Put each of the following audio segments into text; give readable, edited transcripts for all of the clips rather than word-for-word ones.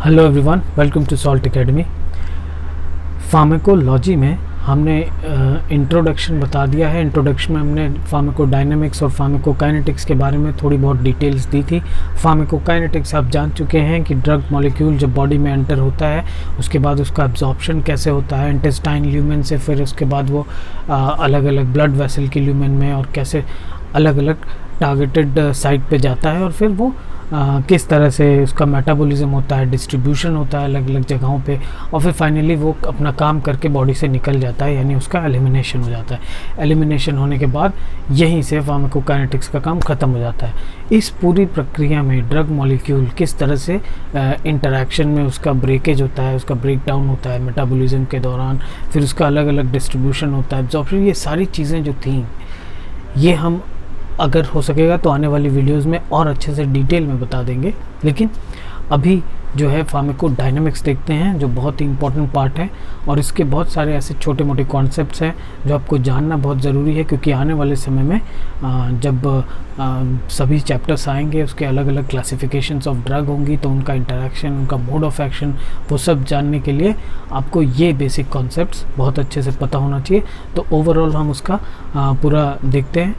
Hello everyone, welcome to salt academy. Pharmacology में हमने introduction बता दिया है। इंट्रोडक्शन में हमने फार्माकोडायनेमिक्स और फार्माकोकाइनेटिक्स के बारे में थोड़ी बहुत डिटेल्स दी थी। फार्माकोकाइनेटिक्स आप जान चुके हैं कि ड्रग मॉलिक्यूल जब बॉडी में एंटर होता है उसके बाद उसका एब्जॉर्प्शन कैसे होता है इंटेस्टाइन ल्यूमेन से, फिर उसके बाद वो अलग अलग ब्लड वेसल के ल्यूमेन में और कैसे अलग अलग टारगेटेड साइट पे जाता है और फिर वो किस तरह से उसका मेटाबॉलिज्म होता है, डिस्ट्रीब्यूशन होता है अलग अलग जगहों पे, और फिर फाइनली वो अपना काम करके बॉडी से निकल जाता है, यानी उसका एलिमिनेशन हो जाता है। एलिमिनेशन होने के बाद यहीं से फार्माकोकाइनेटिक्स का काम ख़त्म हो जाता है। इस पूरी प्रक्रिया में ड्रग मॉलिक्यूल किस तरह से इंटरेक्शन में उसका ब्रेकेज होता है, उसका ब्रेक डाउन होता है मेटाबॉलिज्म के दौरान, फिर उसका अलग अलग डिस्ट्रीब्यूशन होता है, एब्जॉर्प्शन, ये सारी चीज़ें जो थी ये हम अगर हो सकेगा तो आने वाली वीडियोस में और अच्छे से डिटेल में बता देंगे। लेकिन अभी जो है फार्माकोडायनेमिक्स देखते हैं, जो बहुत ही इंपॉर्टेंट पार्ट है, और इसके बहुत सारे ऐसे छोटे मोटे कॉन्सेप्ट्स हैं जो आपको जानना बहुत ज़रूरी है, क्योंकि आने वाले समय में जब सभी चैप्टर्स आएंगे उसके अलग अलग क्लासिफिकेशंस ऑफ ड्रग होंगी, तो उनका इंटरेक्शन, उनका मोड ऑफ एक्शन, वो सब जानने के लिए आपको ये बेसिक कॉन्सेप्ट्स बहुत अच्छे से पता होना चाहिए। तो ओवरऑल हम उसका पूरा देखते हैं।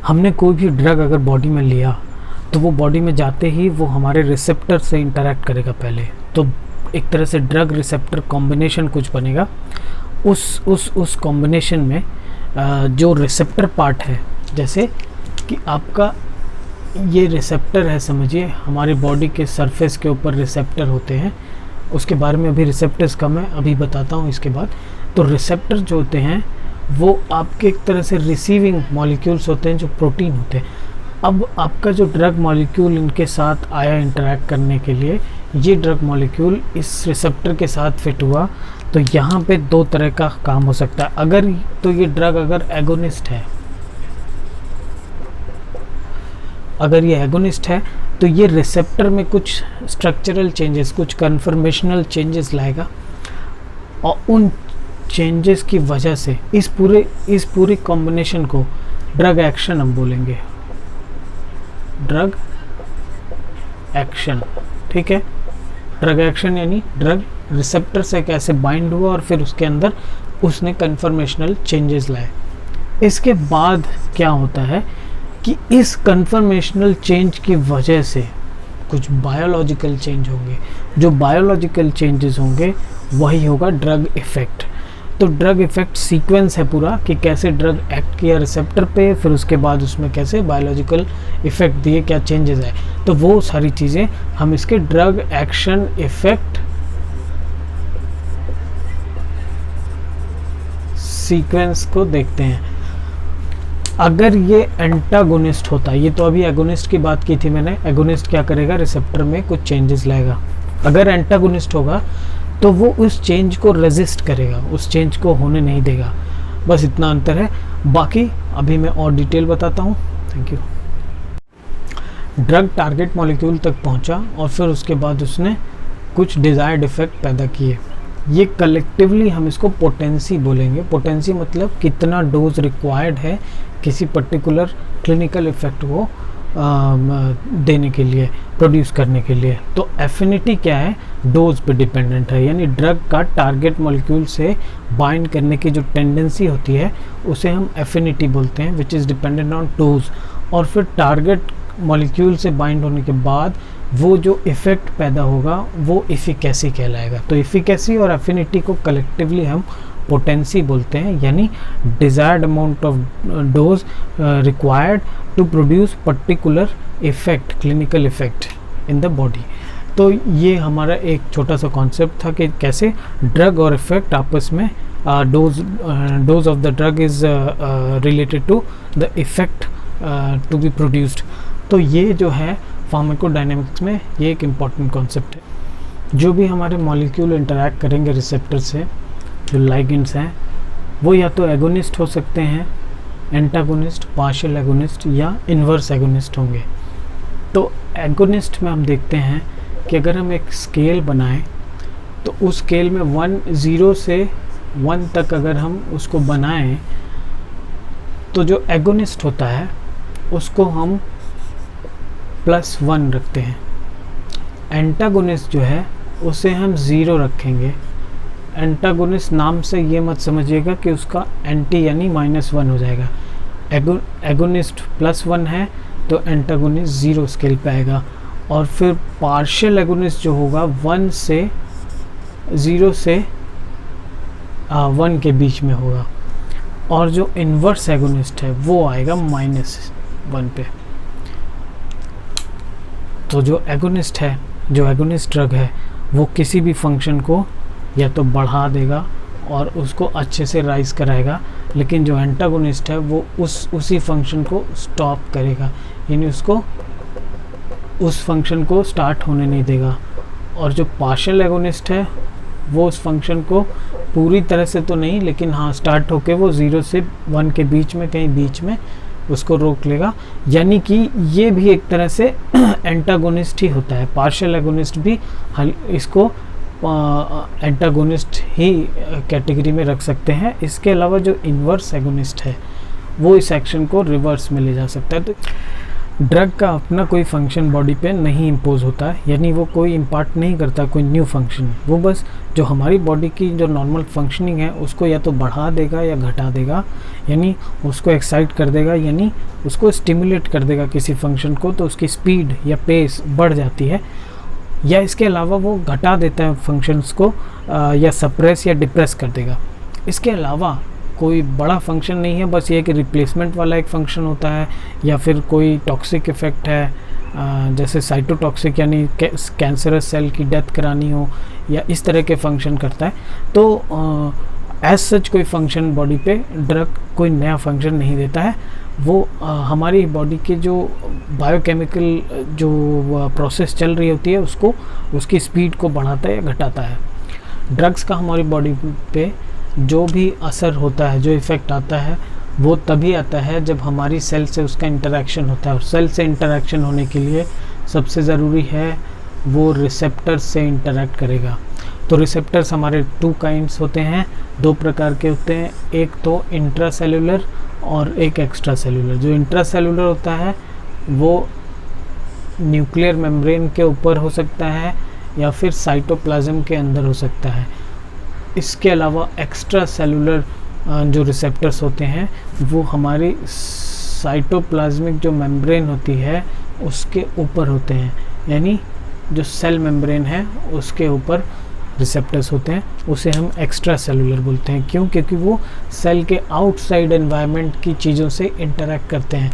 हमने कोई भी ड्रग अगर बॉडी में लिया तो वो बॉडी में जाते ही वो हमारे रिसेप्टर से इंटरेक्ट करेगा पहले, तो एक तरह से ड्रग रिसेप्टर कॉम्बिनेशन कुछ बनेगा। उस कॉम्बिनेशन में जो रिसेप्टर पार्ट है, जैसे कि आपका ये रिसेप्टर है, समझिए हमारे बॉडी के सरफेस के ऊपर रिसेप्टर होते हैं, उसके बारे में अभी रिसेप्टर्स कम है, अभी बताता हूँ इसके बाद। तो रिसेप्टर जो होते हैं वो आपके एक तरह से रिसीविंग मॉलिक्यूल्स होते हैं जो प्रोटीन होते हैं। अब आपका जो ड्रग मॉलिक्यूल इनके साथ आया इंटरेक्ट करने के लिए, ये ड्रग मॉलिक्यूल इस रिसेप्टर के साथ फिट हुआ, तो यहाँ पे दो तरह का काम हो सकता है। अगर तो ये ड्रग अगर एगोनिस्ट है, अगर ये एगोनिस्ट है तो ये रिसेप्टर में कुछ स्ट्रक्चरल चेंजेस, कुछ कन्फर्मेशनल चेंजेस लाएगा, और उन चेंजेस की वजह से इस पूरे कॉम्बिनेशन को ड्रग एक्शन हम बोलेंगे, ड्रग एक्शन। ठीक है, ड्रग एक्शन यानी ड्रग रिसेप्टर से कैसे बाइंड हुआ और फिर उसके अंदर उसने कन्फर्मेशनल चेंजेस लाए। इसके बाद क्या होता है कि इस कन्फर्मेशनल चेंज की वजह से कुछ बायोलॉजिकल चेंज होंगे। जो बायोलॉजिकल चेंजेस होंगे वही होगा ड्रग इफेक्ट। तो ड्रग इफेक्ट सीक्वेंस है पूरा कि कैसे ड्रग एक्ट किया रिसेप्टर पे, फिर उसके बाद उसमें कैसे बायोलॉजिकल इफेक्ट दिए, क्या चेंजेस आए, तो वो सारी चीज़ें हम इसके ड्रग एक्शन इफेक्ट सीक्वेंस को देखते हैं। अगर ये एंटागोनिस्ट होता है, ये तो अभी एगोनिस्ट की बात की थी मैंने, एगोनिस्ट क्या करेगा, रिसेप्टर में कुछ चेंजेस लाएगा। अगर एंटागोनिस्ट होगा तो वो उस चेंज को रेजिस्ट करेगा, उस चेंज को होने नहीं देगा। बस इतना अंतर है, बाकी अभी मैं और डिटेल बताता हूँ। Thank you. Drug target molecule तक पहुँचा और फिर उसके बाद उसने कुछ डिज़ायर्ड इफेक्ट पैदा किए। ये कलेक्टिवली हम इसको पोटेंसी बोलेंगे। पोटेंसी मतलब कितना डोज रिक्वायर्ड है किसी पर्टिकुलर क्लिनिकल इफेक्ट को देने के लिए, प्रोड्यूस करने के लिए। तो एफिनिटी क्या है, डोज पे डिपेंडेंट है, यानी ड्रग का टारगेट मॉलिक्यूल से बाइंड करने की जो टेंडेंसी होती है उसे हम एफिनिटी बोलते हैं, which is dependent on dose. और फिर टारगेट मॉलिक्यूल से बाइंड होने के बाद वो जो इफ़ेक्ट पैदा होगा वो इफ़िकेसी कहलाएगा। तो इफ़िकेसी और एफिनिटी को कलेक्टिवली हम पोटेंसी बोलते हैं, यानी desired amount of dose required to produce particular effect, clinical effect in the body. तो ये हमारा एक छोटा सा कॉन्सेप्ट था कि कैसे ड्रग और इफेक्ट आपस में dose of the drug is related to the effect to be produced. तो ये जो है फार्माकोडायनेमिक्स में ये एक इम्पॉर्टेंट कॉन्सेप्ट है। जो भी हमारे मॉलिक्यूल इंटरैक्ट करेंगे रिसेप्टर से, जो लाइगेंड्स हैं, वो या तो एगोनिस्ट हो सकते हैं, एंटागोनिस्ट, पार्शियल एगोनिस्ट या इन्वर्स एगोनिस्ट होंगे। तो एगोनिस्ट में हम देखते हैं कि अगर हम एक स्केल बनाएं तो उस स्केल में 0 से 1 तक अगर हम उसको बनाएं तो जो एगोनिस्ट होता है उसको हम +1 रखते हैं। एंटागोनिस्ट जो है उसे हम 0 रखेंगे। एंटागोनिस्ट नाम से ये मत समझिएगा कि उसका एंटी यानी -1 हो जाएगा। एगोनिस्ट +1 है तो एंटागोनिस्ट 0 स्केल पे आएगा। और फिर पार्शियल एगोनिस्ट जो होगा 0 से 1 के बीच में होगा। और जो इन्वर्स एगोनिस्ट है वो आएगा -1 पे। तो जो एगोनिस्ट है, जो एगोनिस्ट ड्रग है, वो किसी भी फंक्शन को या तो बढ़ा देगा और उसको अच्छे से राइज कराएगा, लेकिन जो एंटागोनिस्ट है वो उसी फंक्शन को स्टॉप करेगा, यानी उसको उस फंक्शन को स्टार्ट होने नहीं देगा। और जो पार्शियल एगोनिस्ट है वो उस फंक्शन को पूरी तरह से तो नहीं, लेकिन हाँ स्टार्ट होके वो 0 से 1 के बीच में कहीं बीच में उसको रोक लेगा। यानी कि ये भी एक तरह से एंटागोनिस्ट ही होता है। पार्शियल एगोनिस्ट भी इसको एंटागोनिस्ट ही कैटेगरी में रख सकते हैं। इसके अलावा जो इन्वर्स एगोनिस्ट है वो इस एक्शन को रिवर्स में ले जा सकता है। तो ड्रग का अपना कोई फंक्शन बॉडी पे नहीं इम्पोज होता है, यानी वो कोई इम्पार्ट नहीं करता कोई न्यू फंक्शन। वो बस जो हमारी बॉडी की जो नॉर्मल फंक्शनिंग है उसको या तो बढ़ा देगा या घटा देगा, यानी उसको एक्साइट कर देगा, यानी उसको स्टिमुलेट कर देगा किसी फंक्शन को, तो उसकी स्पीड या पेस बढ़ जाती है। या इसके अलावा वो घटा देता है फंक्शंस को, या सप्रेस या डिप्रेस कर देगा। इसके अलावा कोई बड़ा फंक्शन नहीं है, बस ये कि रिप्लेसमेंट वाला एक फंक्शन होता है, या फिर कोई टॉक्सिक इफ़ेक्ट है, जैसे साइटोटॉक्सिक यानी कैंसरस सेल की डेथ करानी हो, या इस तरह के फंक्शन करता है। तो एज सच कोई फंक्शन बॉडी पे ड्रग कोई नया फंक्शन नहीं देता है। वो हमारी बॉडी के जो बायोकेमिकल जो प्रोसेस चल रही होती है उसको, उसकी स्पीड को बढ़ाता है या घटाता है। ड्रग्स का हमारी बॉडी पे जो भी असर होता है, जो इफ़ेक्ट आता है, वो तभी आता है जब हमारी सेल से उसका इंटरेक्शन होता है। और सेल से इंटरेक्शन होने के लिए सबसे ज़रूरी है वो रिसेप्टर से इंटरेक्ट करेगा। तो रिसेप्टर्स हमारे 2 काइंड्स होते हैं, 2 प्रकार के होते हैं। एक तो इंट्रासेलुलर और एक एक्स्ट्रा सेलुलर। जो इंट्रासेलुलर होता है वो न्यूक्लियर मेम्ब्रेन के ऊपर हो सकता है या फिर साइटोप्लाज्म के अंदर हो सकता है। इसके अलावा एक्स्ट्रा सेलुलर जो रिसेप्टर्स होते हैं वो हमारी साइटोप्लाज्मिक जो मेम्ब्रेन होती है उसके ऊपर होते हैं, यानी जो सेल मेम्ब्रेन है उसके ऊपर रिसेप्टर्स होते हैं। उसे हम एक्स्ट्रा सेलुलर बोलते हैं। क्यों? क्योंकि वो सेल के आउटसाइड एनवायरनमेंट की चीज़ों से इंटरेक्ट करते हैं।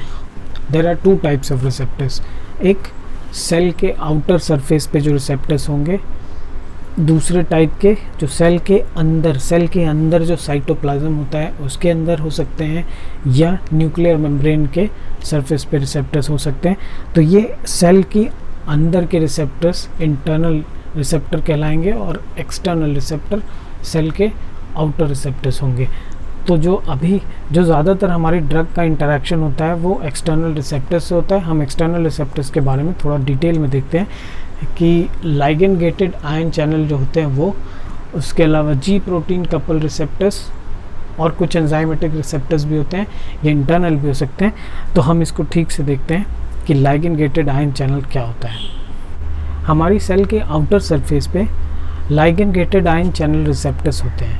There are 2 types of receptors. एक सेल के आउटर सरफेस पे जो रिसेप्टर्स होंगे, दूसरे टाइप के जो सेल के अंदर जो साइटोप्लाज्म होता है उसके अंदर हो सकते हैं, या न्यूक्लियर मेम्ब्रेन के सरफेस पे रिसेप्टर्स हो सकते हैं। तो ये सेल की अंदर के रिसेप्टर्स इंटरनल रिसेप्टर कहलाएंगे और एक्सटर्नल रिसेप्टर सेल के आउटर रिसेप्टर्स होंगे। तो जो ज़्यादातर हमारी ड्रग का इंटरेक्शन होता है वो एक्सटर्नल रिसेप्टर्स से होता है। हम एक्सटर्नल रिसेप्टर्स के बारे में थोड़ा डिटेल में देखते हैं कि लाइगेंड गेटेड आयन चैनल जो होते हैं वो, उसके अलावा जी प्रोटीन कपल रिसेप्टर्स और कुछ एंजाइमेटिक रिसेप्टर्स भी होते हैं, ये इंटरनल भी हो सकते हैं। तो हम इसको ठीक से देखते हैं कि लाइगेंड गेटेड आयन चैनल क्या होता है। हमारी सेल के आउटर सरफेस पे ligand gated ion channel receptors होते हैं।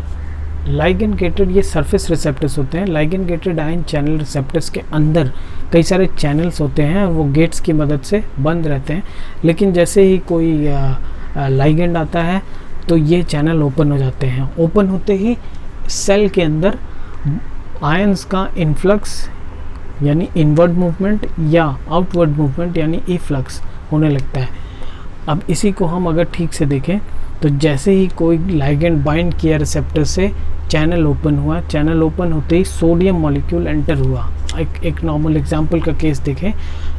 लाइगेंड गेटेड ये सरफेस रिसेप्टर्स होते हैं। Ligand gated ion channel receptors के अंदर कई सारे चैनल्स होते हैं और वो गेट्स की मदद से बंद रहते हैं, लेकिन जैसे ही कोई लाइगेंड आता है तो ये चैनल ओपन हो जाते हैं। ओपन होते ही सेल के अंदर आयंस का इनफ्लक्स यानी इनवर्ड मूवमेंट या आउटवर्ड मूवमेंट यानी इफ्लक्स होने लगता है। अब इसी को हम अगर ठीक से देखें तो जैसे ही कोई लाइगेंड बाइंड किया रिसेप्टर से चैनल ओपन हुआ, चैनल ओपन होते ही सोडियम मॉलिक्यूल एंटर हुआ। एक नॉर्मल एग्जांपल का केस देखें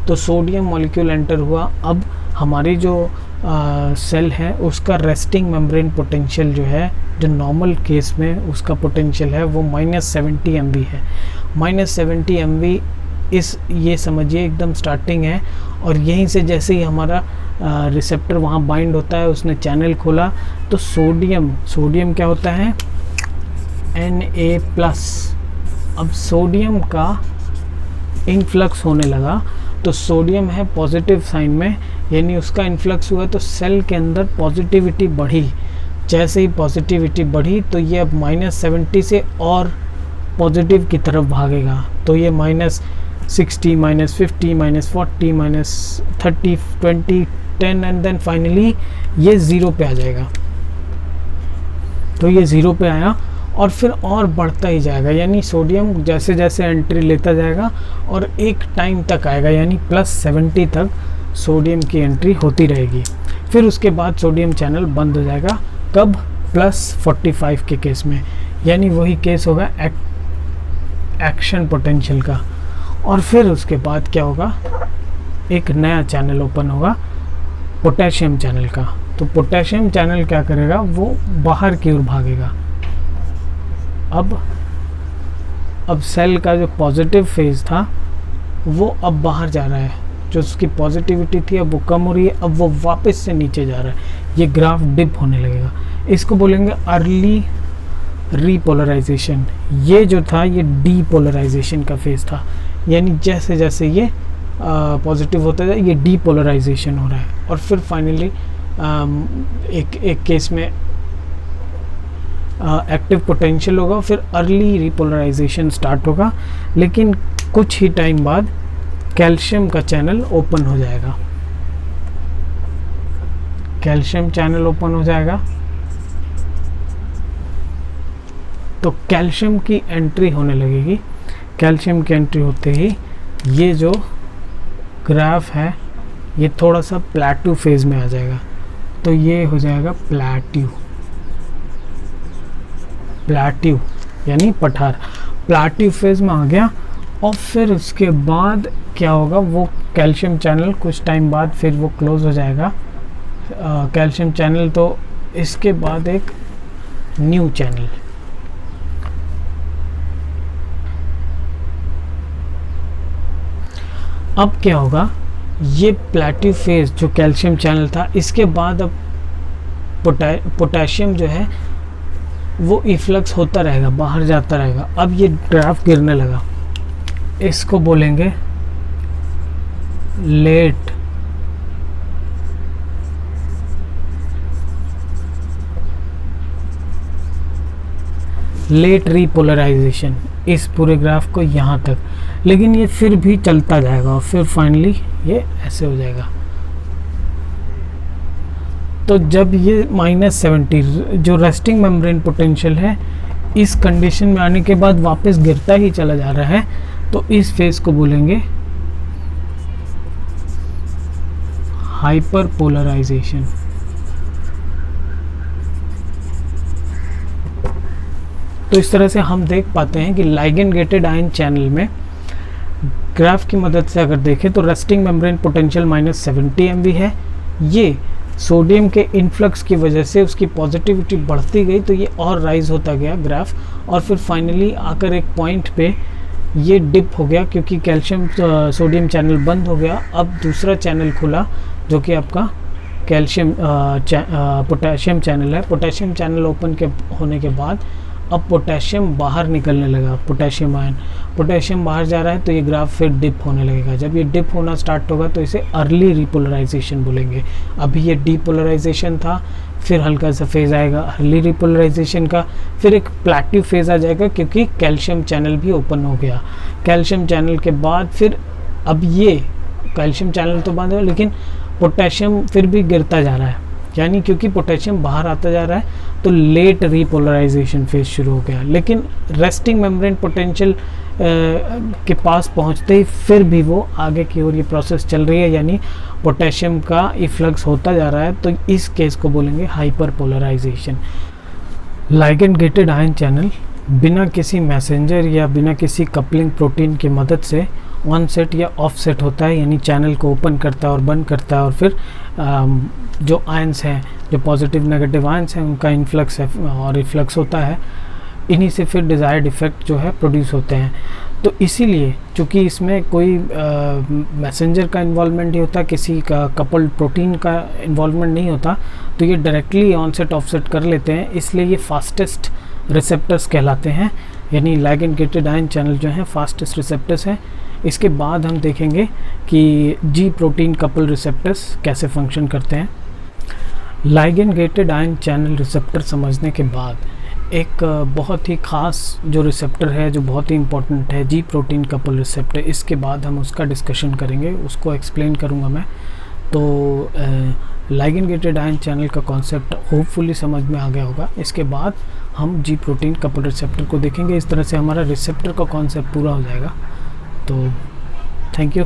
तो सोडियम मॉलिक्यूल एंटर हुआ। अब हमारी जो सेल है उसका रेस्टिंग मेम्ब्रेन पोटेंशियल जो है, जो नॉर्मल केस में उसका पोटेंशियल है वो -70 MV है। -70 MV ये समझिए एकदम स्टार्टिंग है। और यहीं से जैसे ही हमारा रिसेप्टर वहाँ बाइंड होता है, उसने चैनल खोला तो सोडियम क्या होता है Na+। अब सोडियम का इनफ्लक्स होने लगा तो सोडियम है पॉजिटिव साइन में, यानी उसका इन्फ्लक्स हुआ तो सेल के अंदर पॉजिटिविटी बढ़ी। जैसे ही पॉजिटिविटी बढ़ी तो ये अब -70 से और पॉजिटिव की तरफ भागेगा। तो ये -60, -50, -40, -30, 20, 10 एंड देन फाइनली ये 0 पे आ जाएगा। तो ये 0 पे आया और फिर और बढ़ता ही जाएगा, यानी सोडियम जैसे जैसे एंट्री लेता जाएगा और एक टाइम तक आएगा, यानी +70 तक सोडियम की एंट्री होती रहेगी। फिर उसके बाद सोडियम चैनल बंद हो जाएगा। कब? +45 के केस में, यानी वही केस होगा एक्शन पोटेंशियल का। और फिर उसके बाद क्या होगा, एक नया चैनल ओपन होगा पोटेशियम चैनल का। तो पोटेशियम चैनल क्या करेगा, वो बाहर की ओर भागेगा। अब सेल का जो पॉजिटिव फेज था वो अब बाहर जा रहा है, जो उसकी पॉजिटिविटी थी अब वो कम हो रही है, अब वो वापस से नीचे जा रहा है। ये ग्राफ डिप होने लगेगा। इसको बोलेंगे अर्ली रीपोलराइजेशन। ये जो था ये डीपोलराइजेशन का फेज था, यानी जैसे जैसे ये पॉजिटिव होता है ये डीपोलराइजेशन हो रहा है। और फिर फाइनली एक केस में एक्टिव पोटेंशियल होगा, फिर अर्ली रिपोलराइजेशन स्टार्ट होगा। लेकिन कुछ ही टाइम बाद कैल्शियम का चैनल ओपन हो जाएगा। कैल्शियम चैनल ओपन हो जाएगा तो कैल्शियम की एंट्री होने लगेगी। कैल्शियम की एंट्री होते ही ये जो ग्राफ है ये थोड़ा सा प्लेट्यू फेज में आ जाएगा। तो ये हो जाएगा प्लेट्यू यानी पठार। प्लेट्यू फेज में आ गया और फिर उसके बाद क्या होगा, वो कैल्शियम चैनल कुछ टाइम बाद फिर वो क्लोज हो जाएगा कैल्शियम चैनल। तो इसके बाद एक न्यू चैनल, अब क्या होगा, ये प्लेट्यू फेज जो कैल्शियम चैनल था इसके बाद अब पोटेशियम जो है वो इफ्लक्स होता रहेगा, बाहर जाता रहेगा। अब ये ग्राफ गिरने लगा, इसको बोलेंगे लेट रीपोलराइजेशन, इस पूरे ग्राफ को यहाँ तक। लेकिन ये फिर भी चलता जाएगा और फिर फाइनली ये ऐसे हो जाएगा। तो जब ये -70 जो रेस्टिंग मेम्ब्रेन पोटेंशियल है इस कंडीशन में आने के बाद वापस गिरता ही चला जा रहा है, तो इस फेज को बोलेंगे हाइपर पोलराइजेशन। तो इस तरह से हम देख पाते हैं कि लाइगेंड गेटेड आयन चैनल में ग्राफ की मदद से अगर देखें तो रेस्टिंग मेम्ब्रेन पोटेंशियल -70 MV है। ये सोडियम के इन्फ्लक्स की वजह से उसकी पॉजिटिविटी बढ़ती गई तो ये और राइज होता गया ग्राफ, और फिर फाइनली आकर एक पॉइंट पे ये डिप हो गया क्योंकि कैल्शियम सोडियम चैनल बंद हो गया। अब दूसरा चैनल खुला जो कि आपका कैल्शियम पोटेशियम चैनल है। पोटेशियम चैनल ओपन के होने के बाद अब पोटेशियम बाहर निकलने लगा, पोटेशियम आयन। पोटेशियम बाहर जा रहा है तो ये ग्राफ फिर डिप होने लगेगा। जब ये डिप होना स्टार्ट होगा तो इसे अर्ली रिपोलराइजेशन बोलेंगे। अभी ये डीपोलराइजेशन था, फिर हल्का सा फेज आएगा अर्ली रिपोलराइजेशन का, फिर एक प्लेट्यू फेज आ जाएगा क्योंकि कैल्शियम चैनल भी ओपन हो गया। कैल्शियम चैनल के बाद फिर अब ये कैल्शियम चैनल तो बंद है लेकिन पोटेशियम फिर भी गिरता जा रहा है, यानी क्योंकि पोटेशियम बाहर आता जा रहा है तो लेट रीपोलराइजेशन फेज शुरू हो गया। लेकिन रेस्टिंग मेम्ब्रेन पोटेंशियल के पास पहुंचते ही फिर भी वो आगे की ओर ये प्रोसेस चल रही है, यानी पोटेशियम का इफ्लक्स होता जा रहा है। तो इस केस को बोलेंगे hyper polarisation. Ligand gated ion channel बिना किसी मैसेंजर या बिना किसी कपलिंग प्रोटीन की मदद से ऑन सेट या ऑफ सेट होता है, यानी चैनल को ओपन करता है और बंद करता है, और फिर जो आयंस हैं, जो पॉजिटिव नेगेटिव आयंस हैं, उनका इन्फ्लक्स है और रिफ्लक्स होता है। इन्हीं से फिर डिज़ायर्ड इफेक्ट जो है प्रोड्यूस होते हैं। तो इसीलिए चूँकि इसमें कोई मैसेंजर का इन्वॉल्वमेंट नहीं होता, किसी का कपल्ड प्रोटीन का इन्वॉल्वमेंट नहीं होता, तो ये directly on set of set कर लेते हैं। इसलिए ये फास्टेस्ट रिसेप्टर्स कहलाते हैं, यानी लाइगेंड गेटेड आयन चैनल जो हैं फास्टेस्ट रिसेप्टर्स हैं। इसके बाद हम देखेंगे कि जी प्रोटीन कपल रिसेप्टर्स कैसे फंक्शन करते हैं। Ligand gated ion channel receptor समझने के बाद एक बहुत ही ख़ास जो रिसेप्टर है जो बहुत ही इम्पोर्टेंट है, जी प्रोटीन कपल रिसेप्टर, इसके बाद हम उसका डिस्कशन करेंगे, उसको एक्सप्लेन करूँगा मैं। तो लाइगेंड गेटेड आयन चैनल का कॉन्सेप्ट होपफुली समझ में आ गया होगा। इसके बाद हम जी प्रोटीन कपल रिसेप्टर को देखेंगे। इस तरह से हमारा रिसेप्टर का कॉन्सेप्ट पूरा हो जाएगा। तो थैंक यू।